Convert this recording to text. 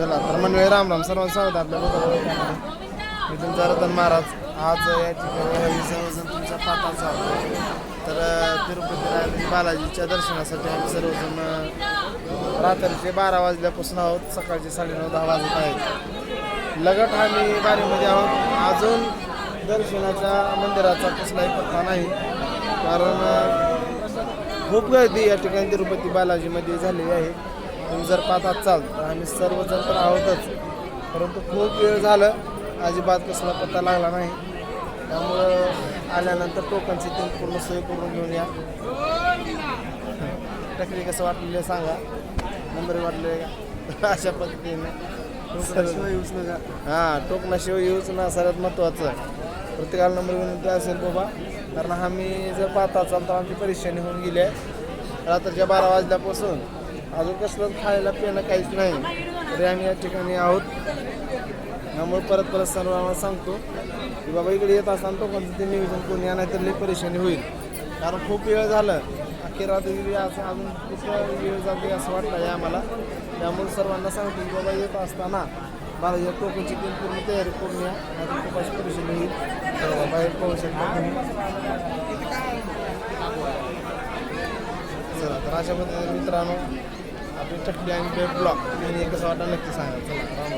चला तर मंडळी राम राम सर्वांना स्वागत आहे आपल्या बरोबर मी तुमचा रतन महाराज. आज या ठिकाणी सर्वजण तुमचा पाठाचा तर तिरुपती बालाजीच्या दर्शनासाठी आम्ही सर्वजण रात्रीचे 12 वाजल्यापासून आहोत. सकाळचे 9:30-10 वाजत आहेत. लगट आम्ही बारीमध्ये आहोत. अजून दर्शनाच्या मंदिराचा कसलाही पत्ता नाही, कारण खूप गर्दी या ठिकाणी तिरुपती बालाजीमध्ये झालेली आहे. तुम्ही जर पाहतात चाल तर आम्ही सर्वजण तर आहोतच, परंतु खूप वेळ झालं अजिबात कसला पत्ता लागला नाही. त्यामुळं आल्यानंतर टोकनची तीन पूर्ण सोय करून घेऊन या. टकरी कसं वाटलेलं सांगा, नंबर वाटले अशा पद्धतीने टोकनाशिवाय येऊच ना सर्वात महत्त्वाचं आहे. प्रत्येकाला नंबर विनंती असेल बाबा, कारण आम्ही जर पाहता चाल तर आमची परेशानी होऊन गेली आहे. रात्रीच्या 12 वाजल्यापासून अजून कसलं खायला पिणं काहीच नाही, तरी आम्ही या ठिकाणी आहोत. त्यामुळे परत सर्वांना सांगतो की बाबा इकडे येत असताना टोकनचं ते नियोजन कोणी या, नाही तर लई परेशानी होईल. कारण खूप वेळ झालं, अखेर रात्री असं अजून कुठं वेळ जाते असं वाटलं आहे आम्हाला. त्यामुळे सर्वांना सांगतो की बाबा येत असताना मला या टोकनची तीन पूर्ण तयारी करून या, नाही खूप अशी परेशानी होईल. बाहेर पाहू शकता तुम्ही. चला तर अशा पद्धतीने मित्रांनो आपली टकली आणि ब्लॉक आणि कसं वाटलं नक्की सांगा. चला राम.